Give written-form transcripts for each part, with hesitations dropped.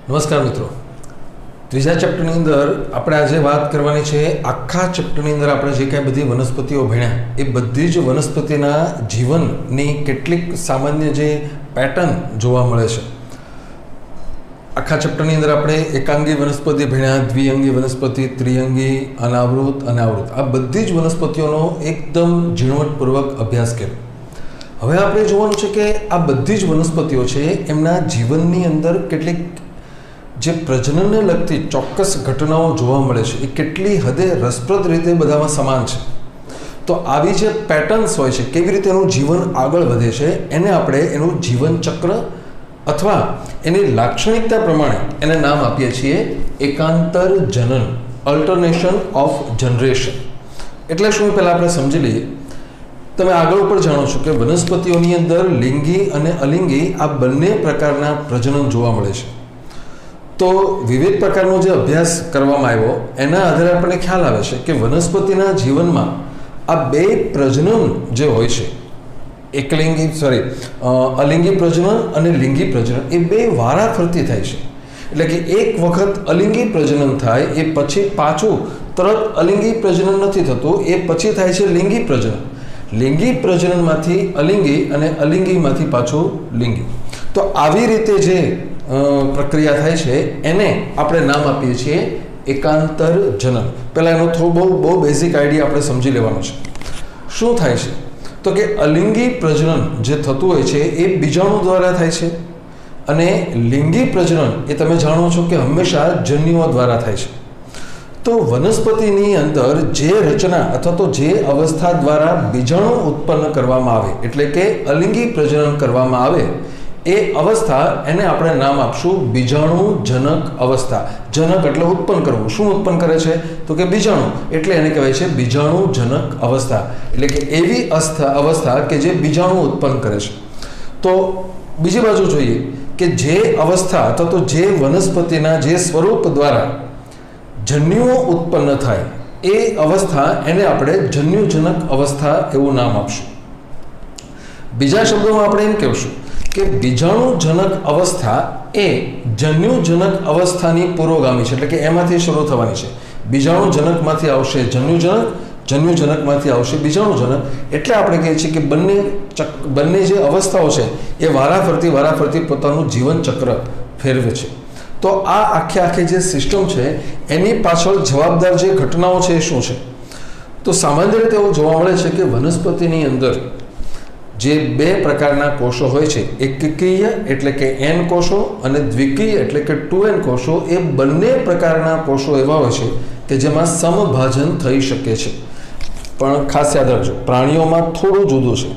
નમસ્કાર મિત્રો, ત્રીજા ચેપ્ટરની અંદર આપણે આજે વાત કરવાની છે. આખા ચેપ્ટરની અંદર આપણે જે કાંઈ બધી વનસ્પતિઓ ભણ્યા એ બધી જ વનસ્પતિના જીવનની કેટલીક સામાન્ય જે પેટર્ન જોવા મળે છે. આખા ચેપ્ટરની અંદર આપણે એકાંગી વનસ્પતિ ભણ્યા, દ્વિઅંગી વનસ્પતિ, ત્રિઅંગી, અનાવૃત, અનાવૃત, આ બધી જ વનસ્પતિઓનો એકદમ ઝીણવટપૂર્વક અભ્યાસ કર્યો. હવે આપણે જોવાનું છે કે આ બધી જ વનસ્પતિઓ છે એમના જીવનની અંદર કેટલીક જે પ્રજનનને લગતી ચોક્કસ ઘટનાઓ જોવા મળે છે એ કેટલી હદે રસપ્રદ રીતે બધામાં સમાન છે. તો આવી જે પેટર્ન્સ હોય છે, કેવી રીતે એનું જીવન આગળ વધે છે, એને આપણે એનું જીવન ચક્ર અથવા એની લાક્ષણિકતા પ્રમાણે એને નામ આપીએ છીએ એકાંતર જનન, અલ્ટરનેશન ઓફ જનરેશન. એટલે શું પહેલાં આપણે સમજી લઈએ. તમે આગળ ઉપર જાણો છો કે વનસ્પતિઓની અંદર લિંગી અને અલિંગી આ બંને પ્રકારના પ્રજનન જોવા મળે છે. તો વિવિધ પ્રકારનો જે અભ્યાસ કરવામાં આવ્યો એના આધારે આપણને ખ્યાલ આવે છે કે વનસ્પતિના જીવનમાં આ બે પ્રજનન જે હોય છે, અલિંગી પ્રજનન અને લિંગી પ્રજનન, એ બે વારાફરતી થાય છે. એટલે કે એક વખત અલિંગી પ્રજનન થાય એ પછી પાછું તરત અલિંગી પ્રજનન નથી થતું, એ પછી થાય છે લિંગી પ્રજનન. લિંગી પ્રજનનમાંથી અલિંગી અને અલિંગીમાંથી પાછું લિંગી. તો આવી રીતે જે પ્રક્રિયા થાય છે એને આપણે નામ આપીએ છીએ એકાંતર જનન. પહેલાં એનો બહુ બેઝિક આઈડિયા આપણે સમજી લેવાનો છે. શું થાય છે તો કે અલિંગી પ્રજનન જે થતું હોય છે એ બીજાણુ દ્વારા થાય છે, અને લિંગી પ્રજનન એ તમે જાણો છો કે હંમેશા જન્યુઓ દ્વારા થાય છે. તો વનસ્પતિની અંદર જે રચના અથવા તો જે અવસ્થા દ્વારા બીજાણુ ઉત્પન્ન કરવામાં આવે, એટલે કે અલિંગી પ્રજનન કરવામાં આવે, એ અવસ્થા એને આપણે નામ આપશું બીજાણુ જનક અવસ્થા. જનક એટલે ઉત્પન્ન કરવું. શું ઉત્પન્ન કરે છે તો કે બીજાણુ, એટલે એને કહેવાય છે બીજાણુ જનક અવસ્થા. એટલે કે એવી અવસ્થા કે જે બીજાણુ ઉત્પન્ન કરે છે. તો બીજી બાજુ જોઈએ કે જે અવસ્થા અથવા તો જે વનસ્પતિના જે સ્વરૂપ દ્વારા જન્યુઓ ઉત્પન્ન થાય એ અવસ્થા એને આપણે જન્યુજનક અવસ્થા એવું નામ આપશું. બીજા શબ્દોમાં આપણે એમ કહેશું કે બીજાણુજનક અવસ્થા એ જન્યુજનક અવસ્થાની પુરોગામી છે. એટલે કે એમાંથી શરૂ થવાની છે. બીજાણુજનકમાંથી આવશે જન્યુજનક, જન્યુજનકમાંથી આવશે બીજાણુજનક. એટલે આપણે કહીએ છીએ કે બંને જે અવસ્થાઓ છે એ વારાફરતી પોતાનું જીવન ચક્ર ફેરવે છે. તો આ આખી જે સિસ્ટમ છે એની પાછળ જવાબદાર જે ઘટનાઓ છે એ શું છે? તો સામાન્ય રીતે એવું જોવા મળે છે કે વનસ્પતિની અંદર જે બે પ્રકારના કોષો હોય છે, એકકીય એટલે કે એન કોષો અને દ્વિકીય એટલે કે 2n કોષો, એ બંને પ્રકારના કોષો એવા હોય છે કે જેમાં સમભાજન થઈ શકે છે. પણ ખાસ યાદ રાખજો, પ્રાણીઓમાં થોડું જુદું છે.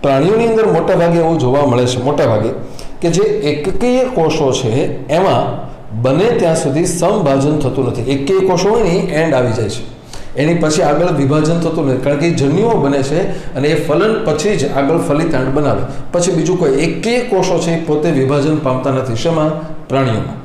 પ્રાણીઓની અંદર મોટાભાગે એવું જોવા મળે છે કે જે એકકીય કોષો છે એમાં બને ત્યાં સુધી સમભાજન થતું નથી. એકકીય કોષો હોય ને એન્ડ આવી જાય છે, એની પછી આગળ વિભાજન થતું નથી, કારણ કે એ જન્યુઓ બને છે અને એ ફલન પછી જ આગળ ફલિતાંડ બનાવે. પછી બીજું કોઈ એકકીય કોષો છે એ પોતે વિભાજન પામતા નથી. શેમાં? પ્રાણીઓમાં.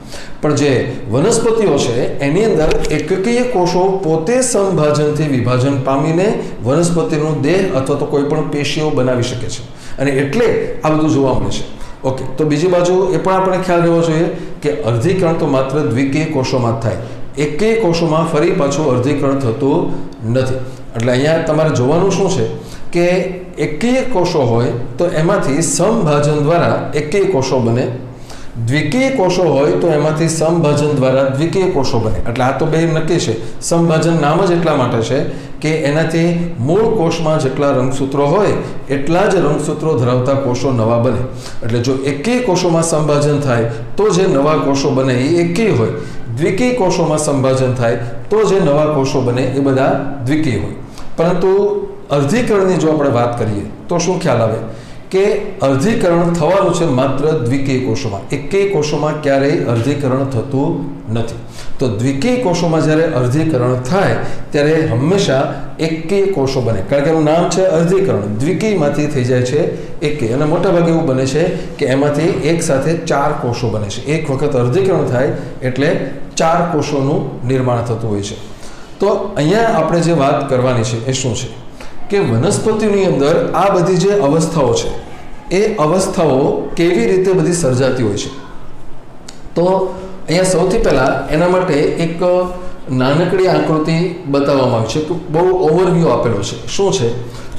પણ જે વનસ્પતિઓ છે એની અંદર એકકીય કોષો પોતે સમભાજનથી વિભાજન પામીને વનસ્પતિનું દેહ અથવા તો કોઈ પણ પેશીઓ બનાવી શકે છે, અને એટલે આ બધું જોવા મળે છે. ઓકે, તો બીજી બાજુ એ પણ આપણે ખ્યાલ રહેવો જોઈએ કે અર્ધીકરણ તો માત્ર દ્વિકીય કોષોમાં જ થાય. એકેય કોષોમાં ફરી પાછું અર્ધીકરણ થતું નથી. એટલે અહીંયા તમારે જોવાનું શું છે કે એકેય કોષો હોય તો એમાંથી સમભાજન દ્વારા એકેય કોષો બને, દ્વિકીય કોષો હોય તો એમાંથી સમભાજન દ્વારા દ્વિકીય કોષો બને. એટલે આ તો બે નક્કી છે. સમભાજન નામ જ એટલા માટે છે કે એનાથી મૂળ કોષમાં જેટલા રંગસૂત્રો હોય એટલા જ રંગસૂત્રો ધરાવતા કોષો નવા બને. એટલે જો એકેય કોષોમાં સંભાજન થાય તો જે નવા કોષો બને એ એકેય હોય, દ્વિકીય કોષોમાં સંભાજન થાય તો જે નવા કોષો બને એ બધા દ્વિકીય હોય. પરંતુ અર્ધીકરણની જો આપણે વાત કરીએ તો શું ખ્યાલ આવે કે અર્ધીકરણ થવાનું છે માત્ર દ્વિકીય કોષોમાં. એકેય કોષોમાં ક્યારેય અર્ધીકરણ થતું નથી. તો દ્વિકીય કોષોમાં જ્યારે અર્ધીકરણ થાય ત્યારે હંમેશા એકેય કોષો બને, કારણ કે એનું નામ છે અર્ધીકરણ. દ્વિકીયમાંથી થઈ જાય છે એકેય, અને મોટાભાગે એવું બને છે કે એમાંથી એક સાથે 4 કોષો બને છે. એક વખત અર્ધીકરણ થાય એટલે 4 કોષોનું નિર્માણ થતું હોય છે. તો અહીંયા આપણે જે વાત કરવાની છે એ શું છે કે વનસ્પતિની અંદર આ બધી જે અવસ્થાઓ છે એ અવસ્થાઓ કેવી રીતે બધી સર્જાતી હોય છે. તો અહીંયા સૌથી પહેલાં એના માટે એક નાનકડી આકૃતિ બતાવવામાં આવી છે કે બહુ ઓવરવ્યૂ આપેલો છે. શું છે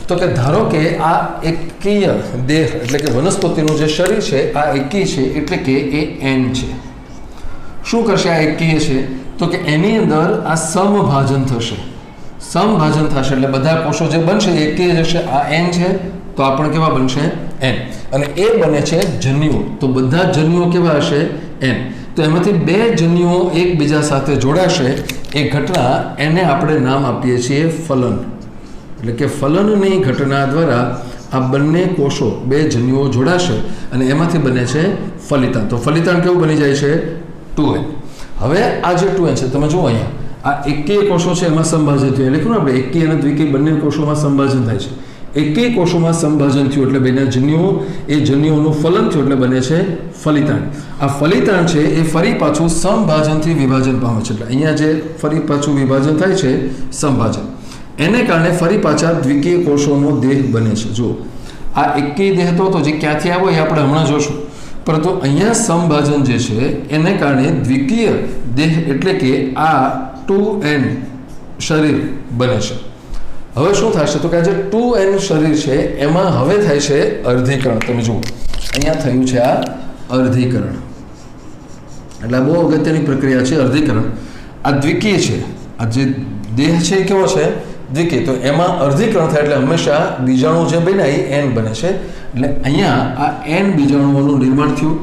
તો કે ધારો કે આ એકીય દેહ એટલે કે વનસ્પતિનું જે શરીર છે આ એકી છે, એટલે કે એ એન છે. શું કરશે આ એકીય છે તો કે એની અંદર આ સમભાજન થશે. સમભાજન થશે એટલે બધા કોષો જે બનશે એ એકીય જશે. આ એન છે તો આ પણ કેવા બનશે? એન. અને એ બને છે જન્યુઓ. તો બધા જન્યુઓ કેવા હશે? એન. તો એમાંથી બે જન્યુઓ એકબીજા સાથે જોડાશે. એ ઘટના એને આપણે નામ આપીએ છીએ ફલન. એટલે કે ફલનની ઘટના દ્વારા આ બંને કોષો બે જન્યુઓ જોડાશે અને એમાંથી બને છે ફલિતાંડ. તો ફલિતાંડ કેવું બની જાય છે? 2n. હવે આ જે 2n છે તમે જુઓ અહીંયા આ એકીય કોષો છે એમાં સંભાજન થયું. લખ્યું ને આપણે એકીય અને દ્વિકીય બંને કોષોમાં સંભાજન થાય છે. એકીય કોષોમાં સંભાજન થયું એટલે બેના જન્યુઓ, એ જન્યુઓનું ફલન થયું એટલે બને છે ફલિતાંડ. આ ફલિતાંડ છે એ ફરી પાછું સંભાજનથી વિભાજન પામે છે. એટલે અહીંયા જે ફરી પાછું વિભાજન થાય છે સંભાજન, એને કારણે ફરી પાછા દ્વિકીય કોષોનો દેહ બને છે. જુઓ આ એકીય દેહ તો જે ક્યાંથી આવ્યો એ આપણે હમણાં જોશું, પરંતુ અહીંયા સંભાજન જે છે એને કારણે દ્વિકીય દેહ એટલે કે આ 2n શરીર બને છે. હવે શું થશે તો કે આ જે 2n શરીર છે એમાં હવે થાય છે અર્ધીકરણ. તમે જુઓ અહીંયા થયું છે આ અર્ધીકરણ. એટલે બહુ અગત્યની પ્રક્રિયા છે અર્ધીકરણ. આ દ્વિકીય છે, આ જે દેહ છે એ કેવો છે? દ્વિકીય. તો એમાં અર્ધીકરણ થાય એટલે હંમેશા બીજાણુ જે બન્યા એ એન બને છે. એટલે અહીંયા આ એન બીજાણુઓનું નિર્માણ થયું.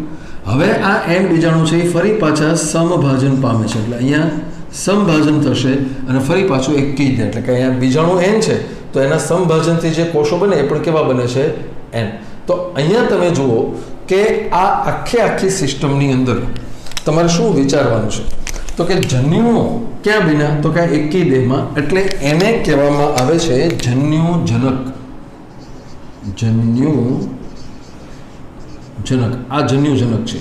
હવે આ એન બીજાણુ છે એ ફરી પાછા સમભાજન પામે છે. એટલે અહીંયા સમભાજન થશે અને ફરી પાછું એકીય દેહ. એટલે કે અહીંયા બીજાણુ એન છે તો એના સમભાજનથી જે કોષો બને એ પણ કેવા બને છે? એન. તો અહીંયા તમે જુઓ કે આ આખી સિસ્ટમની અંદર તમારે શું વિચારવાનું છે તો કે જન્યુઓ ક્યાં બન્યા તો કે એકીય દેહમાં. એટલે એને કહેવામાં આવે છે જન્યુજનક. જન્યુજનક. આ જન્યુજનક છે.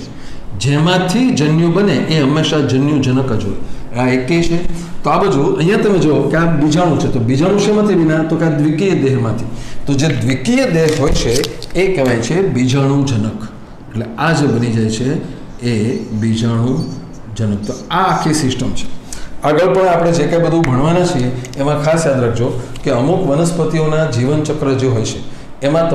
જેમાંથી જન્યુ બને એ હંમેશા જન્યુજનક જ હોય. આ એકીય છે. તો આ બાજુ અહીંયા તમે જુઓ કે આ બીજાણુ છે. તો બીજાણુ શેમાંથી બન્યા તો કે આ દ્વિકીય દેહમાંથી. તો જે દ્વિકીય દેહ હોય છે એ કહેવાય છે બીજાણુજનક. એટલે આ જે બની જાય છે એ બીજાણુજનક. તો આ આખી સિસ્ટમ છે. આગળ પણ આપણે જે કંઈ બધું ભણવાના છીએ એમાં ખાસ યાદ રાખજો કે અમુક વનસ્પતિઓના જીવનચક્ર જે હોય છે એમાં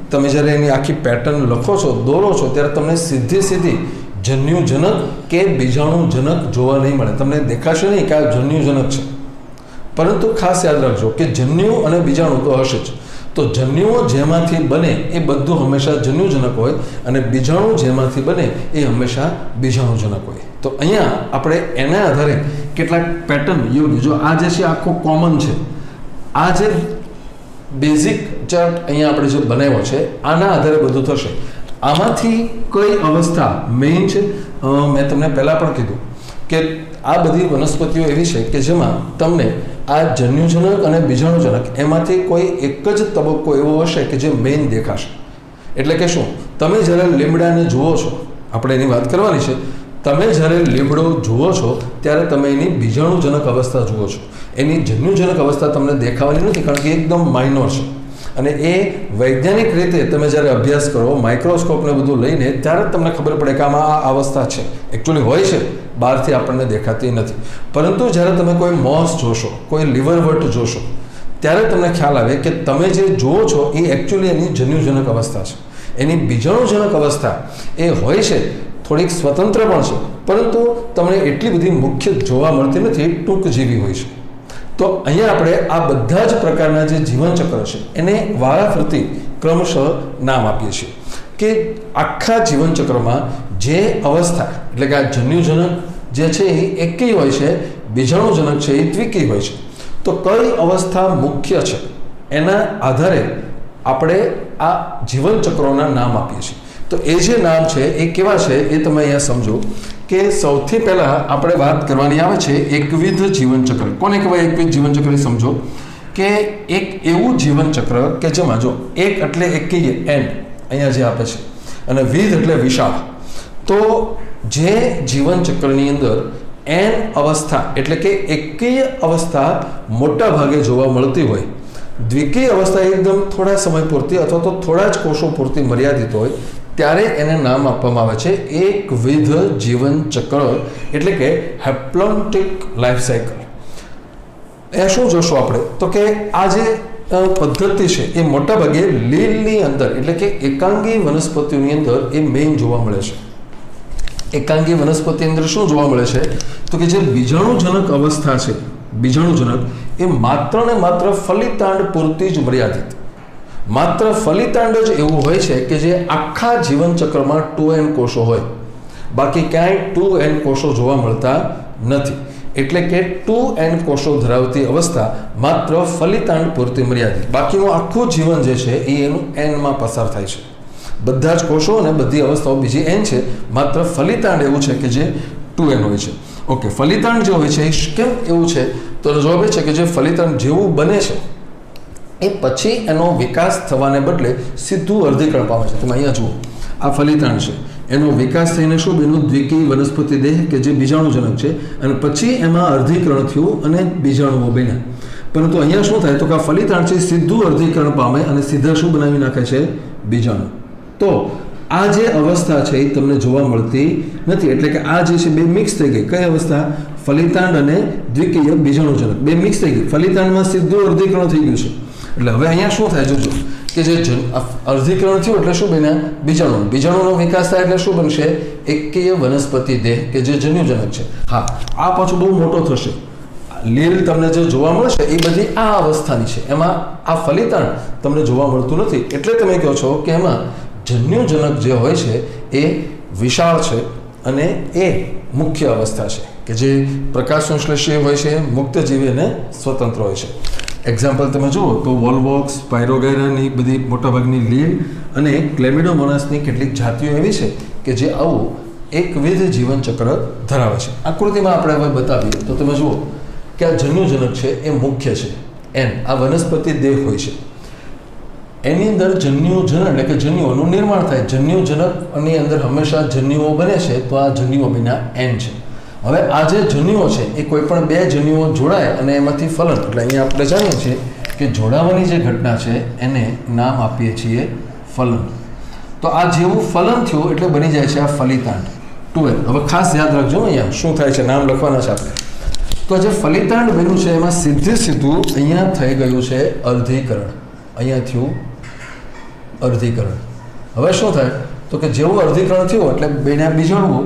તમે જ્યારે એની આખી પેટર્ન લખો છો, દોરો છો, ત્યારે તમને સીધી જન્યુજનક કે બીજાણુજનક જોવા નહીં મળે. તમને દેખાશે નહીં કે આ જન્યુજનક છે, પરંતુ ખાસ યાદ રાખજો કે જન્યુ અને બીજાણુ તો હશે જ. તો જન્યુઓ જેમાંથી બને એ બધું હંમેશા જન્યુજનક હોય અને બીજાણુ જેમાંથી બને એ હંમેશા બીજાણુજનક હોય. તો અહીંયા આપણે એના આધારે કેટલાક પેટર્ન યોગ્ય, જો આ જે છે આખો કોમન છે, આ જે બેઝિક ચાર્ટ અહીંયા આપણે જે બનાવ્યો છે આના આધારે બધું થશે. આમાંથી કઈ અવસ્થા મેઇન છે? મેં તમને પહેલાં પણ કીધું કે આ બધી વનસ્પતિઓ એવી છે કે જેમાં તમને આ જન્યુજનક અને બીજાણુજનક એમાંથી કોઈ એક જ તબક્કો એવો હશે કે જે મેઇન દેખાશે. એટલે કે શું? તમે જ્યારે લીમડાને જુઓ છો, આપણે એની વાત કરવાની છે, તમે જ્યારે લીમડો જુઓ છો ત્યારે તમે એની બીજાણુજનક અવસ્થા જુઓ છો. એની જન્યુજનક અવસ્થા તમને દેખાવાની નથી, કારણ કે એકદમ માઇનોર છે. અને એ વૈજ્ઞાનિક રીતે તમે જ્યારે અભ્યાસ કરો માઇક્રોસ્કોપને બધું લઈને ત્યારે તમને ખબર પડે કે આમાં આ અવસ્થા છે. એકચ્યુઅલી હોય છે, બહારથી આપણને દેખાતી નથી. પરંતુ જ્યારે તમે કોઈ મોસ જોશો, કોઈ લીવરવર્ટ જોશો, ત્યારે તમને ખ્યાલ આવે કે તમે જે જુઓ છો એ એકચ્યુઅલી એની જન્યુજનક અવસ્થા છે. એની બીજાણુજનક અવસ્થા એ હોય છે, થોડીક સ્વતંત્ર પણ છે, પરંતુ તમને એટલી બધી મુખ્ય જોવા મળતી નથી, ટૂંક જેવી હોય છે. તો અહીંયા આપણે આ બધા જ પ્રકારના જે જીવનચક્ર છે એને વારાફરતી ક્રમશઃ નામ આપીએ છીએ કે આખા જીવનચક્રમાં જે અવસ્થા એટલે કે આ જન્યુજનક જે છે એ એકીય હોય છે, બીજાણુજનક છે એ દ્વિકીય હોય છે. તો કઈ અવસ્થા મુખ્ય છે એના આધારે આપણે આ જીવનચક્રોના નામ આપીએ છીએ. તો એ જે નામ છે એ કેવા છે એ તમે અહીંયા સમજો કે સૌથી પહેલાં આપણે વાત કરવાની આવે છે એકવિધ જીવનચક્ર. કોને કહેવાય એકવિધ જીવનચક્ર? સમજો કે એક એવું જીવનચક્ર કે જેમાં જો એક એટલે એકીય એન અહીંયા જે આપે છે અને વિધ એટલે વિશાળ. તો જે જીવનચક્રની અંદર એન અવસ્થા એટલે કે એકીય અવસ્થા મોટા ભાગે જોવા મળતી હોય, દ્વિકીય અવસ્થા એકદમ થોડા સમય પૂરતી અથવા તો થોડા જ કોષો પૂરતી મર્યાદિત હોય, ત્યારે એને નામ આપવામાં આવે છે એકવિધ જીવન ચક્ર, એટલે કે હેપ્લોન્ટિક લાઈફ સાયકલ. એ શું જોશું આપણે તો કે આ જે પદ્ધતિ છે એ મોટાભાગે લીલની અંદર, એટલે કે એકાંગી વનસ્પતિઓની અંદર એ મેઇન જોવા મળે છે. એકાંગી વનસ્પતિ અંદર શું જોવા મળે છે તો કે જે બીજાણુજનક અવસ્થા છે, બીજાણુજનક એ માત્ર ને માત્ર ફલિતાંડ પૂરતી જ મર્યાદિત, માત્ર ફલિતાંડ જ એવું હોય છે કે જે આખા જીવનચક્રમાં 2n કોષો હોય, બાકી ક્યાંય 2n કોષો જોવા મળતા નથી. એટલે કે 2n કોષો ધરાવતી અવસ્થા માત્ર ફલિતાંડ પૂરતી મર્યાદિત, બાકીનું આખું જીવન જે છે એ એનું n-માં પસાર થાય છે. બધા જ કોષો અને બધી અવસ્થાઓ બીજી n છે, માત્ર ફલિતાંડ એવું છે કે જે 2n હોય છે. ઓકે, ફલિતાંડ જે હોય છે એ કેમ એવું છે તો જવાબ એ છે કે જે ફલિતાંડ જેવું બને છે એ પછી એનો વિકાસ થવાને બદલે સીધું અર્ધીકરણ પામે છે. તમે અહીંયા જુઓ, આ ફલિતાંડ છે, એનો વિકાસ થઈને શું બન્યું? દ્વિકીય વનસ્પતિ દેહ કે જે બીજાણુજનક છે, અને પછી એમાં અર્ધીકરણ થયું અને બીજાણુઓ બન્યા. પરંતુ અહીંયા શું થાય તો કે આ ફલિતાંડ છે સીધું અર્ધીકરણ પામે અને સીધા શું બનાવી નાખે છે? બીજાણુ. તો આ જે અવસ્થા છે એ તમને જોવા મળતી નથી. એટલે કે આ જે છે બે મિક્સ થઈ ગઈ. કઈ અવસ્થા? ફલિતાંડ અને દ્વિકીય બીજાણુજનક બે મિક્સ થઈ ગઈ. ફલિતાંડમાં સીધું અર્ધીકરણ થઈ ગયું છે. એટલે હવે અહીંયા શું થાય જોજો કે જે અર્ધીકરણ થયું એટલે શું બન્યા? બીજાણુ. બીજાણુનો વિકાસ થાય એટલે શું બનશે? એકકીય વનસ્પતિ દેહ કે જે જન્યુજનક છે. હા, આ પાછું બહુ મોટો થશે. લીલ તમને જે જોવા મળશે એ બધી આ અવસ્થાની છે, એમાં આ ફલિતાંડ તમને જોવા મળતું નથી. એટલે તમે કહો છો કે એમાં જન્યુજનક જે હોય છે એ વિશાળ છે અને એ મુખ્ય અવસ્થા છે કે જે પ્રકાશ સંશ્લેષી હોય છે, મુક્તજીવી અને સ્વતંત્ર હોય છે. એક્ઝામ્પલ તમે જુઓ તો વોલવોક્સ, પાયરોગાયરાની બધી મોટાભાગની લીલ અને ક્લેમિડોમોનાસની કેટલીક જાતિઓ એવી છે કે જે આવું એકવિધ જીવનચક્ર ધરાવે છે. આકૃતિમાં આપણે હવે બતાવીએ તો તમે જુઓ કે આ જન્યુજનક છે એ મુખ્ય છે, એન આ વનસ્પતિ દેહ હોય છે. એની અંદર જન્યુજનક એટલે કે જન્યુઓનું નિર્માણ થાય. જન્યુજનકની અંદર હંમેશા જન્યુઓ બને છે, તો આ જન્યુઓ બન્યા એન છે. હવે આ જે જન્યુઓ છે એ કોઈ પણ બે જન્યુઓ જોડાય અને એમાંથી ફલન, એટલે અહીંયા આપણે જાણીએ છીએ કે જોડાવાની જે ઘટના છે એને નામ આપીએ છીએ ફલન. તો આ જેવું ફલન થયું એટલે બની જાય છે આ ફલિતાંડ 2n. હવે ખાસ યાદ રાખજો અહીંયા શું થાય છે, નામ લખવાના છે આપણે. તો જે ફલિતાંડ બન્યું છે એમાં સીધું અહીંયા થઈ ગયું છે અર્ધીકરણ. અહીંયા થયું અર્ધીકરણ. હવે શું થાય તો કે જેવું અર્ધીકરણ થયું એટલે બેના બીજાણુઓ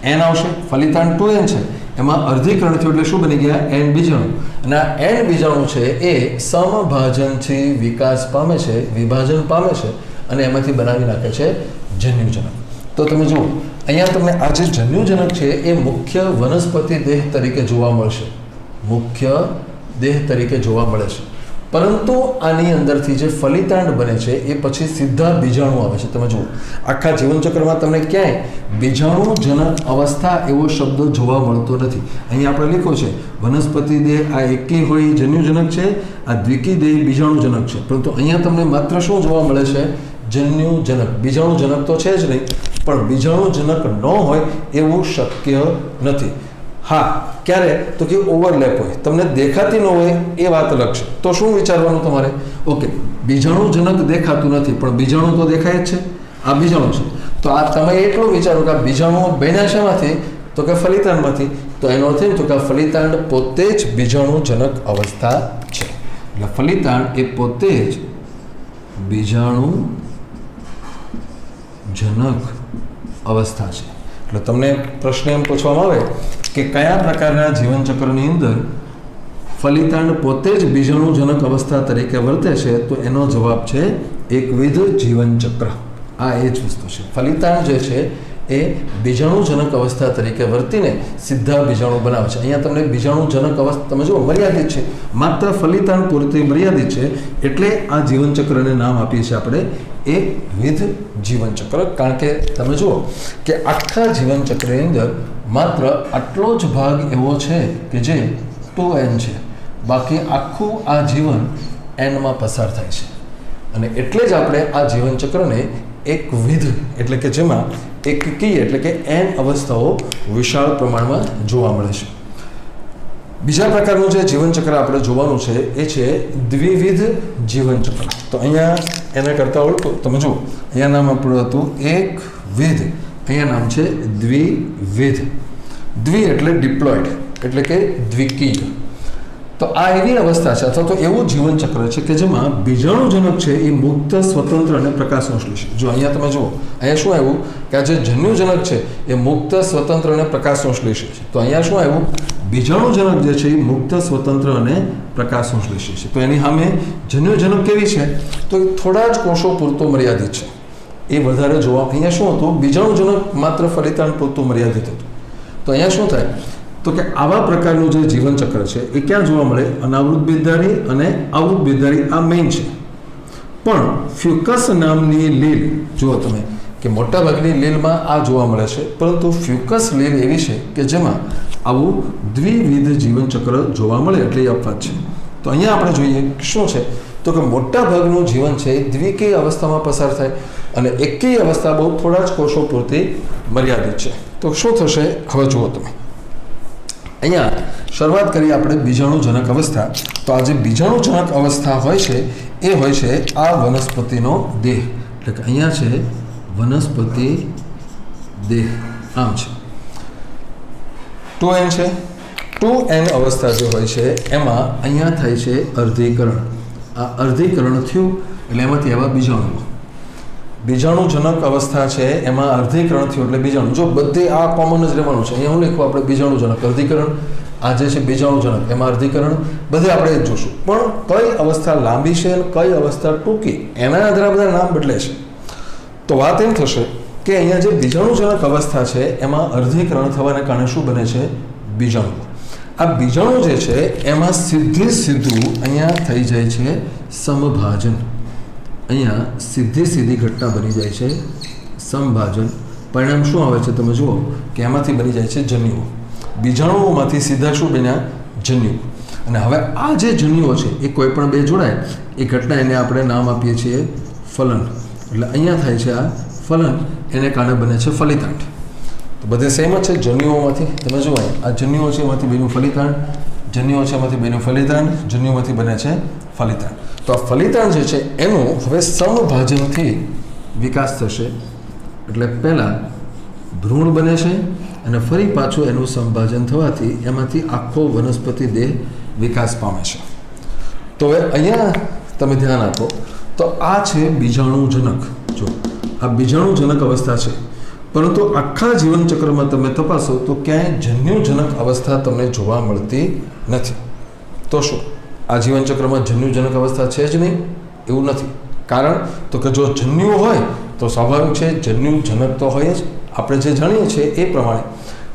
n આવશે. ફલિતાંડ 2n છે, એમાં અર્ધીકરણ થયું એટલે શું બની ગયા? n બીજાણુ. અને આ n બીજાણુ છે એ સમભાજનથી વિકાસ પામે છે, વિભાજન પામે છે અને એમાંથી બનાવી નાખે છે જન્યુજનક. તો તમે જુઓ અહીંયા તમને આ જે જન્યુજનક છે એ મુખ્ય વનસ્પતિ દેહ તરીકે જોવા મળશે, મુખ્ય દેહ તરીકે જોવા મળે છે. પરંતુ આની અંદરથી જે ફલિતાંડ બને છે એ પછી સીધા બીજાણુ આવે છે. તમે જુઓ આખા જીવનચક્રમાં તમને ક્યાંય બીજાણુજનક અવસ્થા એવો શબ્દ જોવા મળતો નથી. અહીંયા આપણે લખ્યો છે વનસ્પતિ દેહ આ એકી હોય જન્યુજનક છે, આ દ્વિકી દેહ બીજાણુજનક છે. પરંતુ અહીંયા તમને માત્ર શું જોવા મળે છે? જન્યુજનક. બીજાણુજનક તો છે જ નહીં, પણ બીજાણુજનક ન હોય એવું શક્ય નથી. હા, ક્યારે તો કે ઓવરલેપ હોય, તમને દેખાતી ન હોય એ વાત અલગ છે. તો શું વિચારવાનું તમારે? ઓકે, બીજાણુજનક દેખાતું નથી પણ બીજાણુ તો દેખાય જ છે, આ બીજાણુ છે. તો આ તમે એટલું વિચારો કે આ બીજાણુઓ બન્યા શેમાંથી? તો કે ફલિતાંડમાંથી. તો એનો અર્થ એમ તો કે આ ફલિતાંડ પોતે જ બીજાણુજનક અવસ્થા છે. એટલે ફલિતાંડ એ પોતે જ બીજાણુજનક અવસ્થા છે. એટલે તમને પ્રશ્ન એમ પૂછવામાં આવે કે કયા પ્રકારના જીવનચક્રની અંદર ફલિતાંડ પોતે જ બીજાણુજનક અવસ્થા તરીકે વર્તે છે, તો એનો જવાબ છે એકવિધ જીવનચક્ર. આ એ જ વસ્તુ છે. ફલિતાંડ જે છે એ બીજાણુજનક અવસ્થા તરીકે વર્તીને સીધા બીજાણુ બનાવે છે. અહીંયા તમને બીજાણુજનક અવસ્થા તમે જુઓ મર્યાદિત છે, માત્ર ફલિતાંડ પૂરતી મર્યાદિત છે. એટલે આ જીવનચક્રને નામ આપીએ છીએ આપણે એકવિધ જીવનચક્ર. કારણ કે તમે જુઓ કે આખા જીવનચક્રની અંદર માત્ર આટલો જ ભાગ એવો છે કે જે 2n છે, બાકી આખું આ જીવન n-માં પસાર થાય છે. અને એટલે જ આપણે આ જીવનચક્રને એકવિધ એટલે કે જેમાં એકકીય એટલે કે n અવસ્થાઓ વિશાળ પ્રમાણમાં જોવા મળે છે. બીજા પ્રકારનું જે જીવનચક્ર આપણે જોવાનું છે એ છે દ્વિવિધ જીવનચક્ર. તો અહીંયા એના કરતાં ઓળખો, તમે જુઓ અહીંયા નામ આપણું હતું એકવિધ, અહીંયા નામ છે દ્વિવિધ. દ્વિ એટલે ડિપ્લોયડ, એટલે કે દ્વિકીય. તો આ એવી અવસ્થા છે અથવા તો એવું જીવનચક્ર છે કે જેમાં બીજાણુજનક છે એ મુક્ત, સ્વતંત્ર અને પ્રકાશસંશ્લેષ. જો અહીંયા તમે જુઓ, અહીંયા શું આવ્યું કે આ જે જન્યુજનક છે એ મુક્ત, સ્વતંત્ર અને પ્રકાશસંશ્લેષી છે. તો અહીંયા શું આવ્યું, બીજાણુજનક જે છે એ મુક્ત, સ્વતંત્ર અને પ્રકાશસંશ્લેષી છે. તો એની સામે જન્યુજનક કેવી છે, તો થોડા જ કોષો પૂરતો મર્યાદિત છે, એ વધારે જોવા. અહીંયા શું હતું, બીજાણુજનક માત્ર ફલિતાંડ પૂરતું મર્યાદિત હતું. તો અહીંયા શું થાય, તો કે આવા પ્રકારનું જે જીવનચક્ર છે એ ક્યાં જોવા મળે, અનાવૃત બેધારી અને આવૃત બેધારી આ મેઇન છે. પણ ફ્યુકસ નામની લીલ જુઓ તમે કે મોટાભાગની લીલમાં આ જોવા મળે છે, પરંતુ ફ્યુકસ લીલ એવી છે કે જેમાં આવું દ્વિવિધ જીવનચક્ર જોવા મળે, એટલે એ અપવાદ છે. તો અહીંયા આપણે જોઈએ શું છે, તો કે મોટાભાગનું જીવન છે એ દ્વિકીય અવસ્થામાં પસાર થાય અને એકેય અવસ્થા બહુ થોડા જ કોષો પૂરતી મર્યાદિત છે. તો શું થશે હવે જુઓ તમે, અહીંયા શરૂઆત કરીએ આપણે બીજાણુજનક અવસ્થા. તો આ જે બીજાણુજનક અવસ્થા હોય છે એ હોય છે આ વનસ્પતિનો દેહ, એટલે કે અહીંયા છે વનસ્પતિ દેહ, આમ છે 2n છે. 2n અવસ્થા જે હોય છે એમાં અહીંયા થાય છે અર્ધીકરણ. આ અર્ધીકરણ થયું એટલે એમાંથી આવા બીજાણુઓ, બીજાણુજનક અવસ્થા છે એમાં અર્ધીકરણ થયું એટલે બીજાણુ. જો બધે આ કોમન જ રહેવાનું છે. અહીંયા હું લખું આપણે બીજાણુજનક અર્ધીકરણ, આ જે છે બીજાણુજનક એમાં અર્ધીકરણ, બધે આપણે એ જ જોશું. પણ કઈ અવસ્થા લાંબી છે અને કઈ અવસ્થા ટૂંકી, એના આધારે બધા નામ બદલે છે. તો વાત એમ થશે કે અહીંયા જે બીજાણુજનક અવસ્થા છે એમાં અર્ધીકરણ થવાને કારણે શું બને છે, બીજાણુ. આ બીજાણુ જે છે એમાં સીધું અહીંયા થઈ જાય છે સમભાજન. અહીંયા સીધી ઘટના બની જાય છે સમભાજન. પરિણામ શું આવે છે તમે જુઓ કે એમાંથી બની જાય છે જન્યુઓ. બીજાણુઓમાંથી સીધા શું બન્યા, જન્યુ. અને હવે આ જે જન્યુઓ છે એ કોઈ પણ બે જોડાય એ ઘટના, એને આપણે નામ આપીએ છીએ ફલન. એટલે અહીંયા થાય છે આ ફલન, એને કારણે બને છે ફલિતાંડ. તો બધે સેમ જ છે. જન્યુઓમાંથી તમે જુઓ આ જન્યુઓ છે એમાંથી બેનું ફલિતાંડ, જન્યુઓ છે એમાંથી બેનું ફલિતાંડ, જન્યુઓમાંથી બને છે ફલિતાંડ. તો આ ફલિતાંડ જે છે એનું હવે સમભાજનથી વિકાસ થશે. એટલે પહેલાં ભ્રૂણ બને છે અને ફરી પાછું એનું સંભાજન થવાથી એમાંથી આખો વનસ્પતિ દેહ વિકાસ પામે છે. તો હવે અહીંયા તમે ધ્યાન આપો, તો આ છે બીજાણુજનક. જો આ બીજાણુજનક અવસ્થા છે, પરંતુ આખા જીવનચક્રમાં તમે તપાસો તો ક્યાંય જન્યુજનક અવસ્થા તમને જોવા મળતી નથી. તો શું આ જીવનચક્રમાં જન્યુજનક અવસ્થા છે જ નહીં? એવું નથી. કારણ તો કે જો જન્યુ હોય તો સ્વાભાવિક છે જન્યુજનક તો હોય જ. આપણે જે જાણીએ છીએ એ પ્રમાણે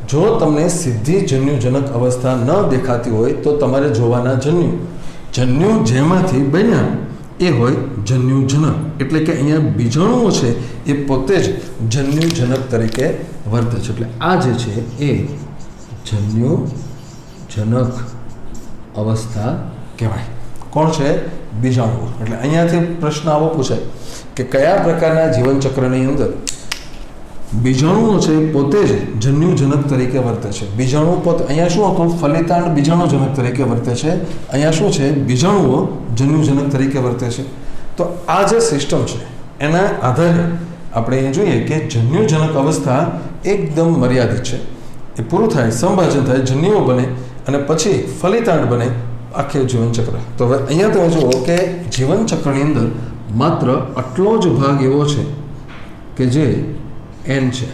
જો તમને સીધી જન્યુજનક અવસ્થા ન દેખાતી હોય તો તમારે જોવાના જન્યુ જેમાંથી બન્યા એ હોય જન્યુજનક. એટલે કે અહીંયા બીજાણુઓ છે એ પોતે જ જન્યુજનક તરીકે વર્તે છે. એટલે આ જે છે એ જન્યુજનક અવસ્થા કહેવાય. કોણ છે? બીજાણુઓ. એટલે અહીંયાથી પ્રશ્ન આવો પૂછાય કે કયા પ્રકારના જીવનચક્રની અંદર બીજાણુઓ છે પોતે જ જન્યુજનક તરીકે વર્તે છે. બીજાણુ પોતે, અહીંયા શું હતું, ફલિતાંડ બીજાણુજનક તરીકે વર્તે છે. અહીંયા શું છે, બીજાણુઓ જન્યુજનક તરીકે વર્તે છે. તો આ જે સિસ્ટમ છે એના આધારે આપણે એ જોઈએ કે જન્યુજનક અવસ્થા એકદમ મર્યાદિત છે. એ પૂરું થાય, સંભાજન થાય, જન્યુઓ બને અને પછી ફલિતાંડ બને, આખે જીવનચક્ર. તો હવે અહીંયા તમે જુઓ કે જીવનચક્રની અંદર માત્ર આટલો જ ભાગ એવો છે કે જે n છે,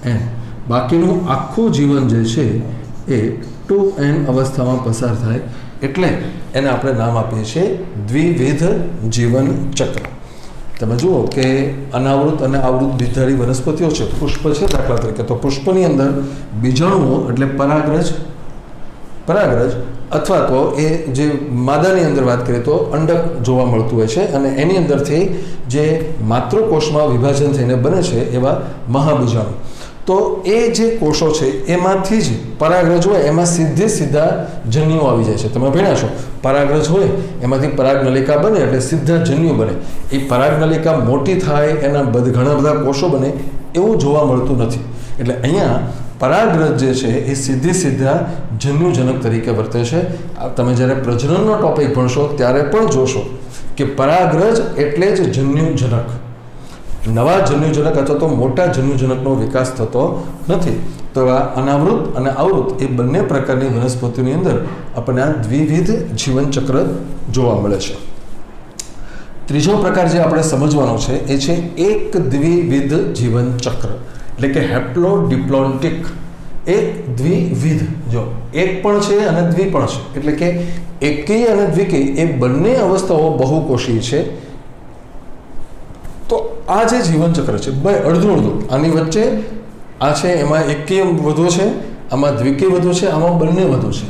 n. બાકીનું આખું જીવન જે છે એ 2n અવસ્થામાં પસાર થાય, એટલે એને આપણે નામ આપીએ છીએ દ્વિવિધ જીવન ચક્ર. તમે જુઓ કે અનાવૃત અને આવૃત બીજધારી વનસ્પતિઓ છે, પુષ્પ છે દાખલા તરીકે, તો પુષ્પની અંદર બીજાણુઓ એટલે પરાગરજ અથવા તો એ જે માદાની અંદર વાત કરીએ તો અંડક જોવા મળતું હોય છે અને એની અંદરથી જે માતૃકોષમાં વિભાજન થઈને બને છે એવા મહાબીજાણુ. તો એ જે કોષો છે એમાંથી જ પરાગરજ હોય એમાં સીધા જન્યુઓ આવી જાય છે. તમે ભણ્યા છો, પરાગરજ હોય એમાંથી પરાગનલિકા બને એટલે સીધા જન્યુ બને. એ પરાગનલિકા મોટી થાય, એના ઘણા બધા કોષો બને, એવું જોવા મળતું નથી. એટલે અહીંયા પરાગરજ જે છે એ સીધા જન્યુજનક તરીકે વર્તે છે. તમે જ્યારે પ્રજનનનો ટોપિક ભણશો ત્યારે પણ જોશો કે પરાગરજ એટલે જ જન્યુજનક. નવા જન્યુજનક અથવા તો મોટા જન્યુજનકનો વિકાસ થતો નથી. તો આ અનાવૃત અને આવૃત એ બંને પ્રકારની વનસ્પતિની અંદર આપણને આ દ્વિવિધ જીવનચક્ર જોવા મળે છે. ત્રીજો પ્રકાર જે આપણે સમજવાનો છે એ છે એક દ્વિવિધ જીવનચક્ર, એટલે કે હેપ્લોડિપ્લોન્ટિક. એક દ્વિવિધ, જો એક પણ છે અને દ્વિ પણ છે, એટલે કે એકી અને દ્વિકી એ બંને અવસ્થાઓ બહુકોષી છે. તો આ જે જીવનચક્ર છે ભાઈ અડધું અડધું આની વચ્ચે આ છે, એમાં એકી વધુ છે, આમાં દ્વિકી વધુ છે, આમાં બંને વધુ છે.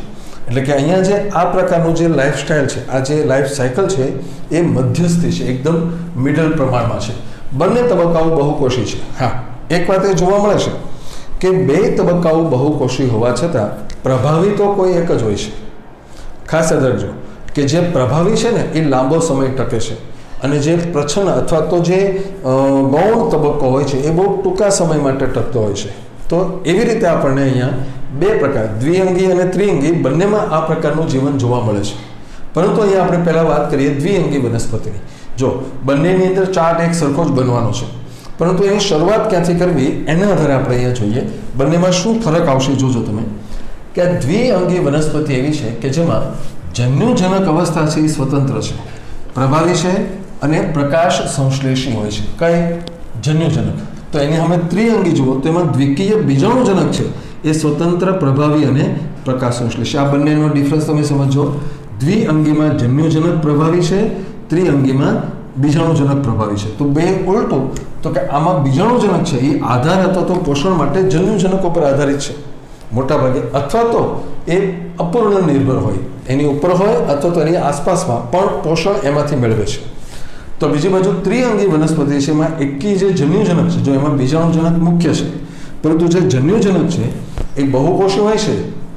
એટલે કે અહીંયા જે આ પ્રકારનું જે લાઈફસ્ટાઈલ છે, આ જે લાઈફ સાયકલ છે એ મધ્યસ્થી છે, એકદમ મિડલ પ્રમાણમાં છે. બંને તબક્કાઓ બહુકોષી છે. હા, એક વાત એ જોવા મળે છે કે બે તબક્કાઓ બહુકોષી હોવા છતાં પ્રભાવી તો કોઈ એક જ હોય છે. ખાસ યાદ રાખજો કે જે પ્રભાવી છે ને એ લાંબો સમય ટકે છે, અને જે પ્રચ્છન્ન અથવા તો જે ગૌણ તબક્કો હોય છે એ બહુ ટૂંકા સમય માટે ટકતો હોય છે. તો એવી રીતે આપણને અહીંયા બે પ્રકાર, દ્વિઅંગી અને ત્રિઅંગી, બંનેમાં આ પ્રકારનું જીવન જોવા મળે છે. પરંતુ અહીંયા આપણે પહેલાં વાત કરીએ દ્વિઅંગી વનસ્પતિની. જો બંનેની અંદર ચાર્ટ એક સરખો જ બનવાનો છે, પરંતુ એની શરૂઆત ક્યાંથી કરવી એના આધારે આપણે અહીંયા જોઈએ બંનેમાં શું ફરક આવશે. જોજો તમે કે આ દ્વિઅંગી વનસ્પતિ એવી છે કે જેમાં જન્યુજનક અવસ્થા છે એ સ્વતંત્ર છે, પ્રભાવી છે અને પ્રકાશ સંશ્લેષી હોય છે. કઈ? જન્યુજનક. તો એની અમે ત્રિઅંગી જુઓ તો એમાં દ્વિકીય બીજાણુજનક છે એ સ્વતંત્ર, પ્રભાવી અને પ્રકાશ સંશ્લેષી. આ બંનેનો ડિફરન્સ તમે સમજો. દ્વિઅંગીમાં જન્યુજનક પ્રભાવી છે, ત્રિઅંગીમાં બીજાણુજનક પ્રભાવી છે. તો બે ઉલટું, તો કે આમાં બીજાણુજનક છે એ આધાર અથવા તો પોષણ માટે જન્યુજનકો પર આધારિત છે મોટા ભાગે, અથવા તો એ અપૂર્ણ નિર્ભર હોય, એની ઉપર હોય અથવા તો એની આસપાસમાં પણ પોષણ એમાંથી મેળવે છે. તો બીજી બાજુ ત્રિઅંગી વનસ્પતિ છે એમાં એકી જે જન્યુજનક છે, જો એમાં બીજાણુજનક મુખ્ય છે, પરંતુ જે જન્યુજનક છે એ બહુકોષી હોય છે,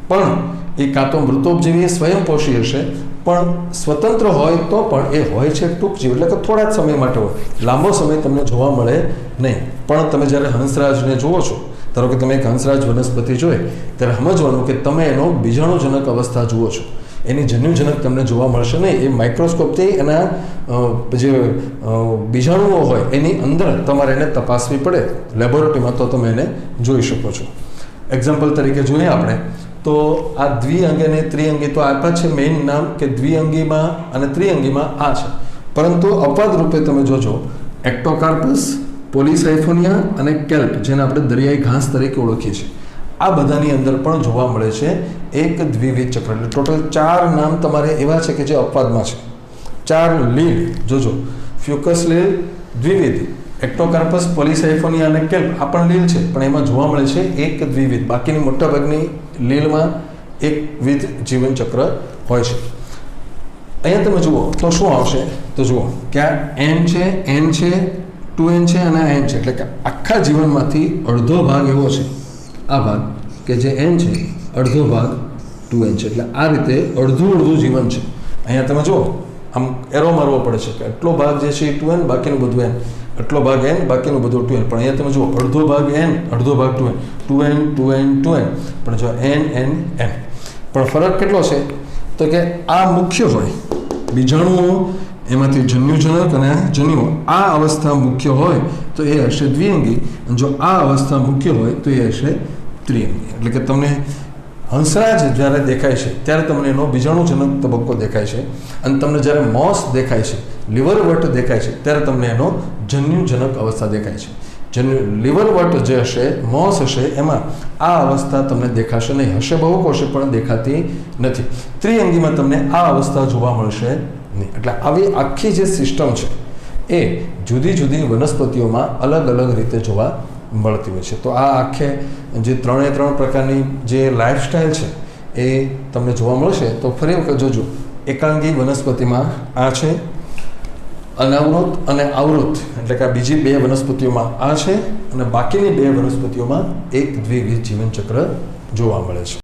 પણ એ કાં તો મૃતોપજીવી સ્વયંપોષી હશે, પણ સ્વતંત્ર હોય તો પણ એ હોય છે ટૂંકજીવ, એટલે કે થોડા જ સમય માટે હોય, લાંબો સમય તમને જોવા મળે નહીં. પણ તમે જ્યારે હંસરાજને જુઓ છો, ધારો કે તમે એક હંસરાજ વનસ્પતિ જોઈએ ત્યારે સમજવાનું કે તમે એનો બીજાણુજનક અવસ્થા જુઓ છો, એની જન્યુજનક તમને જોવા મળશે નહીં. એ માઇક્રોસ્કોપથી એના જે બીજાણુઓ હોય એની અંદર તમારે એને તપાસવી પડે લેબોરેટરીમાં, તો તમે એને જોઈ શકો છો. એક્ઝામ્પલ તરીકે જોઈએ આપણે તો આ દ્વિઅંગી અને ત્રિઅંગી તો આપ્યા છે મેઇન નામ કે દ્વિઅંગીમાં અને ત્રિઅંગીમાં આ છે, પરંતુ અપવાદ રૂપે તમે જોજો એક્ટોકાર્પસ, પોલિસાયફોનિયા અને કેલ્પ, જેને આપણે દરિયાઈ ઘાસ તરીકે ઓળખીએ છીએ, આ બધાની અંદર પણ જોવા મળે છે એક દ્વિવિધ ચક્ર. એટલે ટોટલ 4 નામ તમારે એવા છે કે જે અપવાદમાં છે. 4 લીડ જોજો: ફ્યુકસ લીલ, દ્વિવિધ, એક્ટોકાર્પસ, પોલિસાયફોનિયા અને કેલ્પ. આ પણ લીલ છે, પણ એમાં જોવા મળે છે એક દ્વિવિધ. બાકીની મોટાભાગની લીલમાં એકવિધ જીવનચક્ર હોય છે. અહીંયા તમે જુઓ તો શું આવશે, તો જુઓ કે આ N છે, N છે, 2N છે અને આ N છે, એટલે કે આખા જીવનમાંથી અડધો ભાગ એવો છે, આ ભાગ કે જે N છે, અડધો ભાગ 2N છે. એટલે આ રીતે અડધું જીવન છે. અહીંયા તમે જુઓ આમ એરો મારવો પડે છે કે આટલો ભાગ જે છે એ 2N, બાકીનું બધું N, આટલો ભાગ N, બાકીનું બધું 2N. પણ અહીંયા તમે જુઓ અડધો ભાગ N, અડધો ભાગ 2N, 2N, 2N, 2N, પણ જો N, N, N. પણ ફરક કેટલો છે, તો કે આ મુખ્ય હોય, બીજાણુઓ એમાંથી જન્યુજનક અને જન્યુઓ, આ અવસ્થા મુખ્ય હોય તો એ હશે દ્વિઅંગી, અને જો આ અવસ્થા મુખ્ય હોય તો એ હશે ત્રિઅંગી. એટલે કે તમને હંસરાજ જ્યારે દેખાય છે ત્યારે તમને એનો બીજાણુજનક તબક્કો દેખાય છે, અને તમને જ્યારે મોસ દેખાય છે, લીવરવટ દેખાય છે, ત્યારે તમને એનો જન્યુજનક અવસ્થા દેખાય છે. લીવરવટ જે હશે, મોસ હશે, એમાં આ અવસ્થા તમને દેખાશે નહીં, હશે બહુકોષી પણ દેખાતી નથી. ત્રિઅંગીમાં તમને આ અવસ્થા જોવા મળશે નહીં. એટલે આવી આખી જે સિસ્ટમ છે એ જુદી જુદી વનસ્પતિઓમાં અલગ અલગ રીતે જોવા મળતી હોય છે. તો આ આખે જે 3 પ્રકારની જે લાઈફસ્ટાઈલ છે એ તમને જોવા મળશે. તો ફરી વખત જોજો, એકાંગી વનસ્પતિમાં આ છે, અનાવૃત અને આવૃત, એટલે કે આ બીજી 2 વનસ્પતિઓમાં આ છે, અને બાકીની 2 વનસ્પતિઓમાં એક દ્વિવિધ જીવનચક્ર જોવા મળે છે.